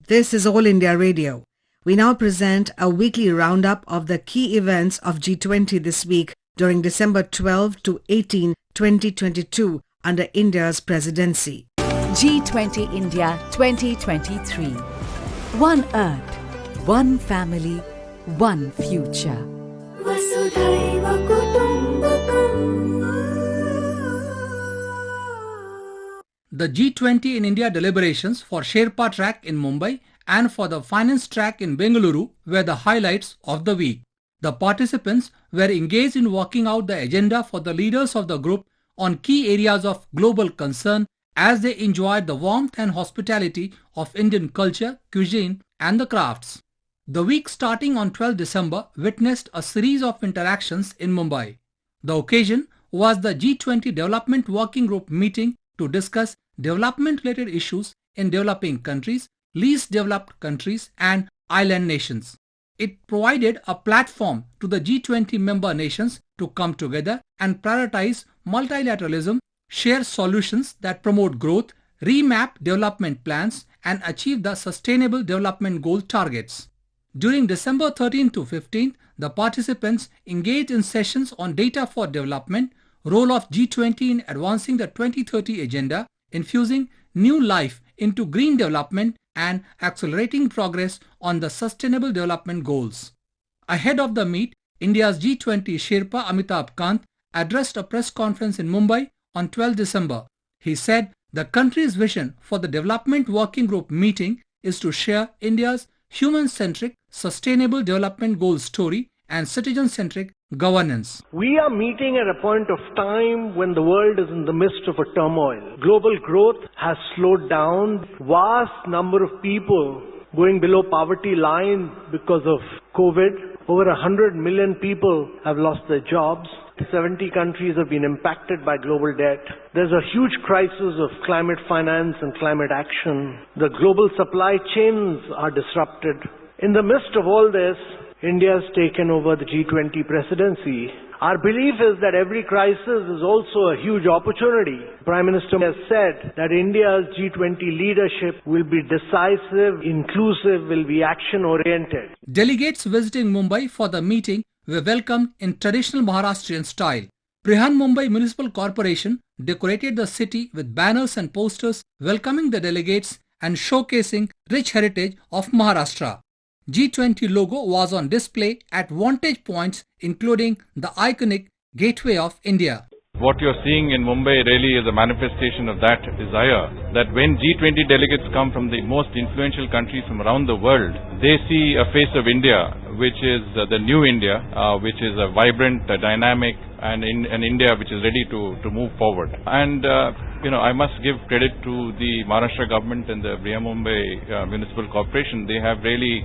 This is All India Radio. We now present a weekly roundup of the key events of G20 this week during December 12 to 18, 2022 under India's presidency. G20 India 2023. One Earth, one family, one future. The G20 in India deliberations for Sherpa track in Mumbai and for the finance track in Bengaluru were the highlights of the week. The participants were engaged in working out the agenda for the leaders of the group on key areas of global concern as they enjoyed the warmth and hospitality of Indian culture, cuisine and the crafts. The week starting on 12 December witnessed a series of interactions in Mumbai. The occasion was the G20 Development Working Group meeting to discuss development-related issues in developing countries, least developed countries and island nations. It provided a platform to the G20 member nations to come together and prioritize multilateralism, share solutions that promote growth, remap development plans and achieve the Sustainable Development Goal targets. During December 13 to 15, the participants engaged in sessions on data for development, role of G20 in advancing the 2030 agenda, infusing new life into green development and accelerating progress on the Sustainable Development Goals. Ahead of the meet, India's G20 Sherpa Amitabh Kant addressed a press conference in Mumbai on 12 December. He said the country's vision for the Development Working Group meeting is to share India's human-centric Sustainable Development Goals story and citizen-centric governance. We are meeting at a point of time when the world is in the midst of a turmoil. Global growth has slowed down. Vast number of people going below poverty line because of COVID. Over 100 million people have lost their jobs. 70 countries have been impacted by global debt. There's a huge crisis of climate finance and climate action. The global supply chains are disrupted. In the midst of all this, India has taken over the G20 presidency. Our belief is that every crisis is also a huge opportunity. Prime Minister has said that India's G20 leadership will be decisive, inclusive, will be action-oriented. Delegates visiting Mumbai for the meeting were welcomed in traditional Maharashtrian style. Brihan Mumbai Municipal Corporation decorated the city with banners and posters welcoming the delegates and showcasing rich heritage of Maharashtra. G20 logo was on display at vantage points including the iconic Gateway of India. What you're seeing in Mumbai really is a manifestation of that desire that when G20 delegates come from the most influential countries from around the world, they see a face of India which is the new India, which is a vibrant, dynamic and an India which is ready to move forward. And I must give credit to the Maharashtra government and the Brihan Mumbai Municipal Corporation. They have really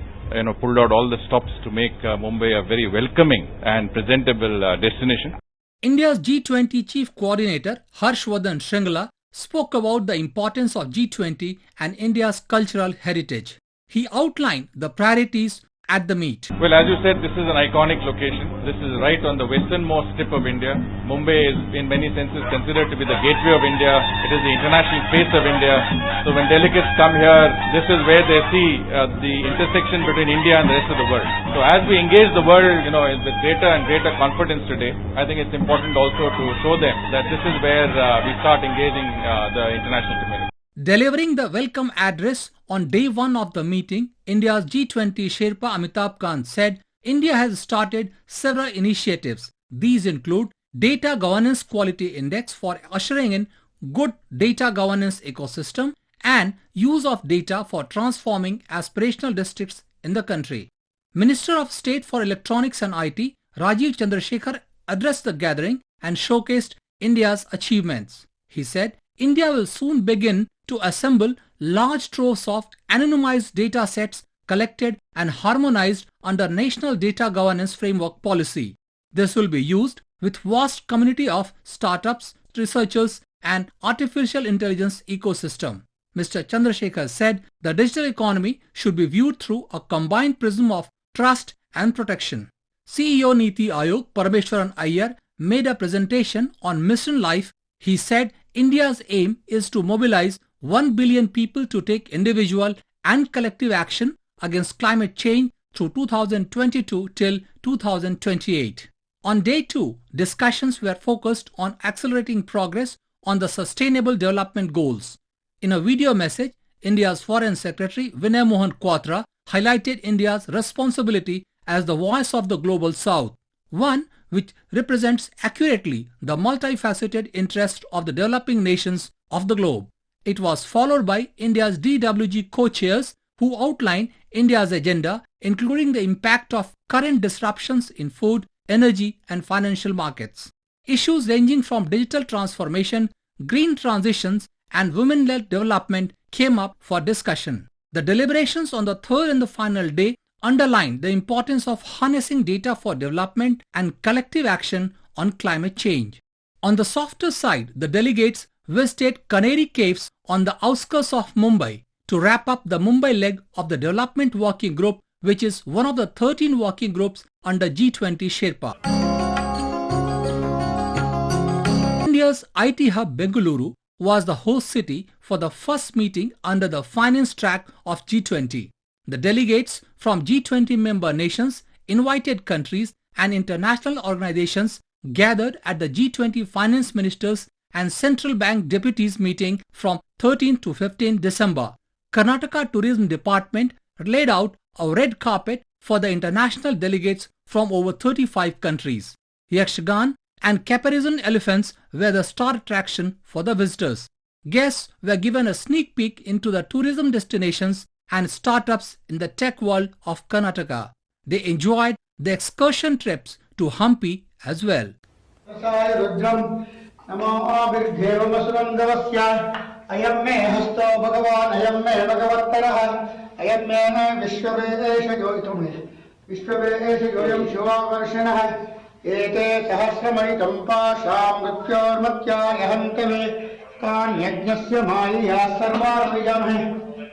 pulled out all the stops to make Mumbai a very welcoming and presentable destination. India's G20 Chief Coordinator Harshvardhan Shringla spoke about the importance of G20 and India's cultural heritage. He outlined the priorities at the meet. Well, as you said, this is an iconic location. This is right on the westernmost tip of India. Mumbai is in many senses considered to be the gateway of India. It is the international face of India. So when delegates come here, this is where they see the intersection between India and the rest of the world. So as we engage the world, with greater and greater confidence today, I think it's important also to show them that this is where we start engaging the international community. Delivering the welcome address on day one of the meeting, India's G20 Sherpa Amitabh Kant said India has started several initiatives. These include Data Governance Quality Index for ushering in good data governance ecosystem and use of data for transforming aspirational districts in the country. Minister of State for Electronics and IT, Rajiv Chandrasekhar, addressed the gathering and showcased India's achievements. He said India will soon begin to assemble large troves of anonymized data sets collected and harmonized under National Data Governance Framework Policy. This will be used with vast community of startups, researchers and artificial intelligence ecosystem. Mr. Chandrasekhar said the digital economy should be viewed through a combined prism of trust and protection. CEO Niti Aayog Parameshwaran Iyer made a presentation on Mission Life. He said India's aim is to mobilize 1 billion people to take individual and collective action against climate change through 2022 till 2028. On day 2, discussions were focused on accelerating progress on the Sustainable Development Goals. In a video message, India's Foreign Secretary Vinay Mohan Kwatra highlighted India's responsibility as the voice of the Global South, one which represents accurately the multifaceted interests of the developing nations of the globe. It was followed by India's DWG co-chairs who outlined India's agenda, including the impact of current disruptions in food, energy and financial markets. Issues ranging from digital transformation, green transitions and women-led development came up for discussion. The deliberations on the third and the final day underlined the importance of harnessing data for development and collective action on climate change. On the softer side, the delegates visited Canary Caves on the outskirts of Mumbai to wrap up the Mumbai leg of the Development Working Group, which is one of the 13 working groups under G20 Sherpa. India's IT hub Bengaluru was the host city for the first meeting under the finance track of G20. The delegates from G20 member nations, invited countries and international organizations gathered at the G20 finance ministers and central bank deputies meeting from 13 to 15 December. Karnataka Tourism Department laid out a red carpet for the international delegates from over 35 countries. Yakshagan and caparism elephants were the star attraction for the visitors. Guests were given a sneak peek into the tourism destinations and startups in the tech world of Karnataka. They enjoyed the excursion trips to Hampi as well. Ayam me hasto Bhagavan, ayam me Bhagavattarah, ayam me Vishwavedesha Joitume, Vishwavedesha Joyam Shivavarshana, Ete Sahasramanitam Pasham Grityor Matya Yahantave, Kan Yajnasya Maya Sarvarvijamhe.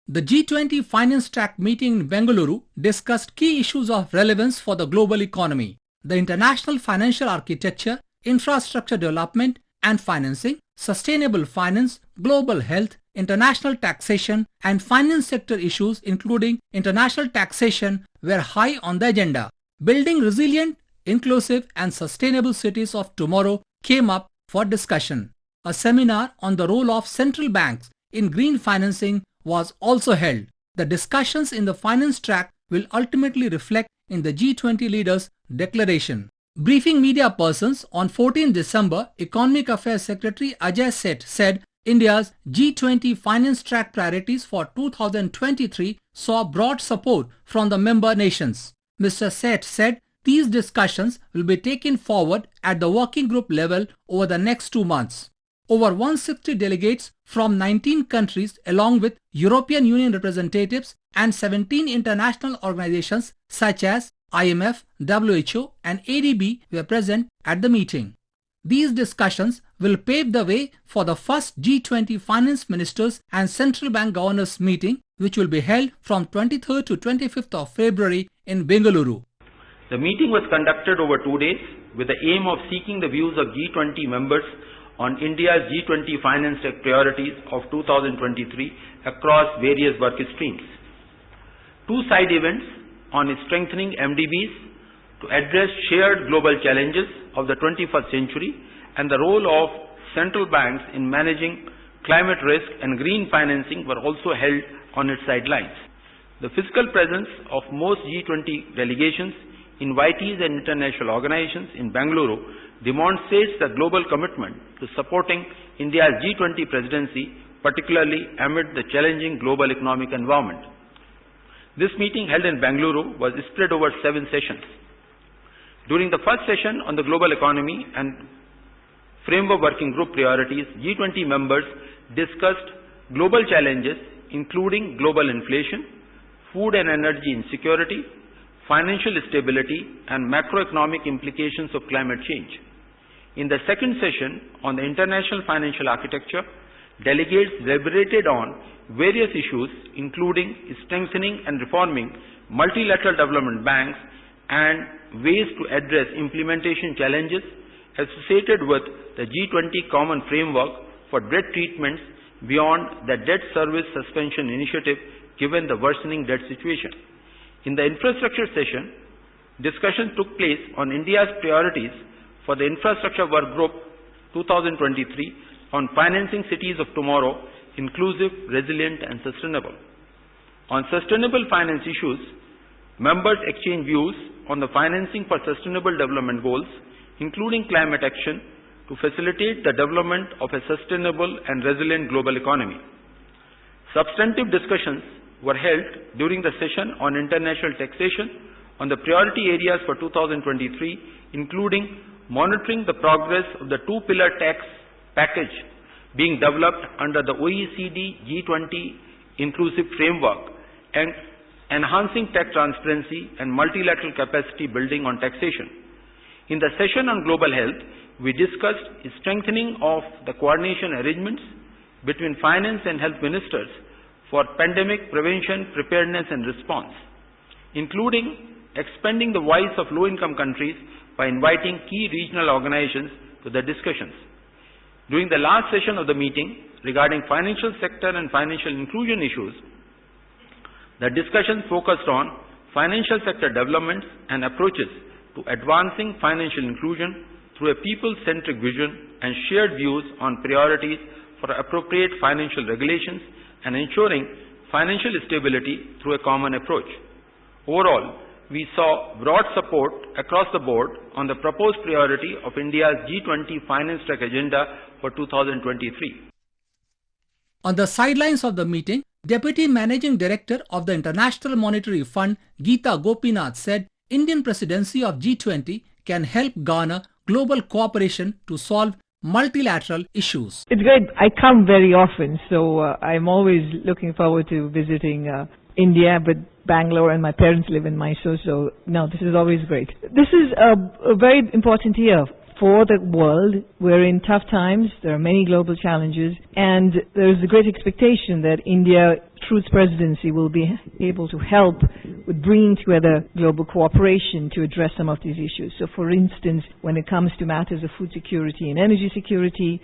The G20 finance track meeting in Bengaluru discussed key issues of relevance for the global economy, the international financial architecture, infrastructure development and financing, sustainable finance, global health, international taxation and finance sector issues including international taxation were high on the agenda. Building resilient, inclusive and sustainable cities of tomorrow came up for discussion. A seminar on the role of central banks in green financing was also held. The discussions in the finance track will ultimately reflect in the G20 leaders' declaration. Briefing media persons on 14 December, Economic Affairs Secretary Ajay Seth said India's G20 finance track priorities for 2023 saw broad support from the member nations. Mr. Seth said these discussions will be taken forward at the working group level over the next 2 months. Over 160 delegates from 19 countries along with European Union representatives and 17 international organizations such as IMF, WHO and ADB were present at the meeting. These discussions will pave the way for the first G20 finance ministers and central bank governors meeting, which will be held from 23rd to 25th of February in Bengaluru. The meeting was conducted over 2 days with the aim of seeking the views of G20 members on India's G20 finance priorities of 2023 across various work streams. 2 side events on strengthening MDBs to address shared global challenges of the 21st century and the role of central banks in managing climate risk and green financing were also held on its sidelines. The physical presence of most G20 delegations, invitees and international organizations in Bengaluru demonstrates the global commitment to supporting India's G20 presidency, particularly amid the challenging global economic environment. This meeting held in Bengaluru was spread over 7 sessions. During the first session on the global economy and framework working group priorities, G20 members discussed global challenges including global inflation, food and energy insecurity, financial stability and macroeconomic implications of climate change. In the second session on the international financial architecture, delegates deliberated on various issues including strengthening and reforming multilateral development banks and ways to address implementation challenges associated with the G20 common framework for debt treatments beyond the debt service suspension initiative given the worsening debt situation. In the infrastructure session, discussion took place on India's priorities for the Infrastructure Work Group 2023 on financing cities of tomorrow, inclusive, resilient and sustainable. On sustainable finance issues, members exchanged views on the financing for sustainable development goals, including climate action, to facilitate the development of a sustainable and resilient global economy. Substantive discussions were held during the session on international taxation on the priority areas for 2023, including monitoring the progress of the two-pillar tax package being developed under the OECD G20 inclusive framework and enhancing tax transparency and multilateral capacity building on taxation. In the session on global health, we discussed strengthening of the coordination arrangements between finance and health ministers for pandemic prevention, preparedness and response, including expanding the voice of low-income countries by inviting key regional organizations to the discussions. During the last session of the meeting regarding financial sector and financial inclusion issues, the discussion focused on financial sector developments and approaches to advancing financial inclusion through a people-centric vision and shared views on priorities for appropriate financial regulations and ensuring financial stability through a common approach. Overall, we saw broad support across the board on the proposed priority of India's G20 finance track agenda for 2023. On the sidelines of the meeting, Deputy Managing Director of the International Monetary Fund, Geeta Gopinath, said Indian presidency of G20 can help garner global cooperation to solve multilateral issues. It's great. I come very often, so I'm always looking forward to visiting India, but Bangalore and my parents live in Mysore, so no, this is always great. This is a very important year for the world. We're in tough times, there are many global challenges, and there is a great expectation that India, through its presidency, will be able to help with bringing together global cooperation to address some of these issues. So for instance, when it comes to matters of food security and energy security,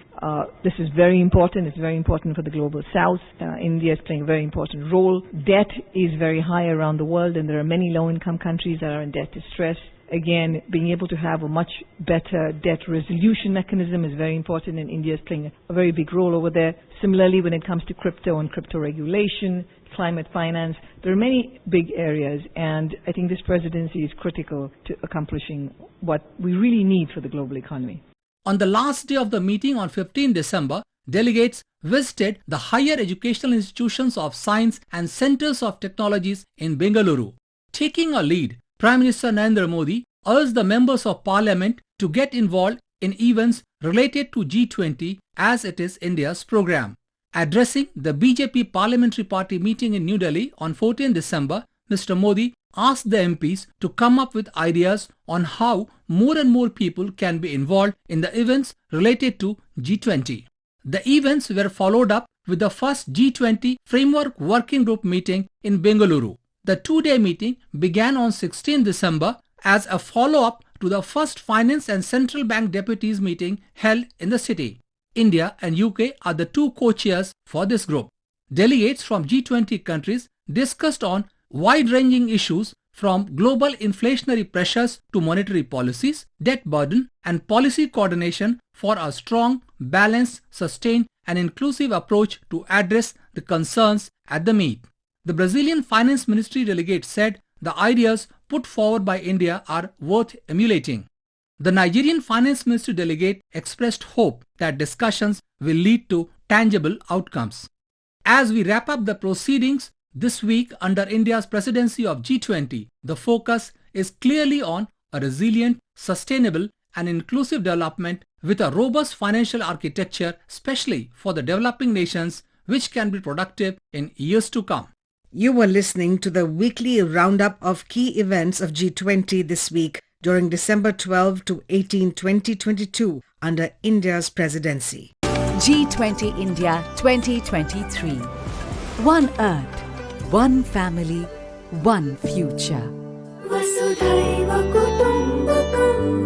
this is very important. It's very important for the global south. India is playing a very important role. Debt is very high around the world, and there are many low-income countries that are in debt distress. Again, being able to have a much better debt resolution mechanism is very important, and India is playing a very big role over there. Similarly, when it comes to crypto and crypto regulation, climate finance, there are many big areas, and I think this presidency is critical to accomplishing what we really need for the global economy. On the last day of the meeting on 15 December, delegates visited the higher educational institutions of science and centers of technologies in Bengaluru. Taking a lead, Prime Minister Narendra Modi urged the members of Parliament to get involved in events related to G20 as it is India's program. Addressing the BJP Parliamentary Party meeting in New Delhi on 14 December, Mr. Modi asked the MPs to come up with ideas on how more and more people can be involved in the events related to G20. The events were followed up with the first G20 Framework Working Group meeting in Bengaluru. The two-day meeting began on 16 December as a follow-up to the first Finance and Central Bank Deputies meeting held in the city. India and UK are the two co-chairs for this group. Delegates from G20 countries discussed on wide-ranging issues from global inflationary pressures to monetary policies, debt burden, and policy coordination for a strong, balanced, sustained, and inclusive approach to address the concerns at the meet. The Brazilian Finance Ministry delegate said the ideas put forward by India are worth emulating. The Nigerian Finance Ministry delegate expressed hope that discussions will lead to tangible outcomes. As we wrap up the proceedings this week under India's presidency of G20, the focus is clearly on a resilient, sustainable and inclusive development with a robust financial architecture, especially for the developing nations, which can be productive in years to come. You were listening to the weekly roundup of key events of G20 this week during December 12 to 18, 2022 under India's presidency. G20 India 2023. One Earth, one family, one future. Vasudhaiva Kutumbakam.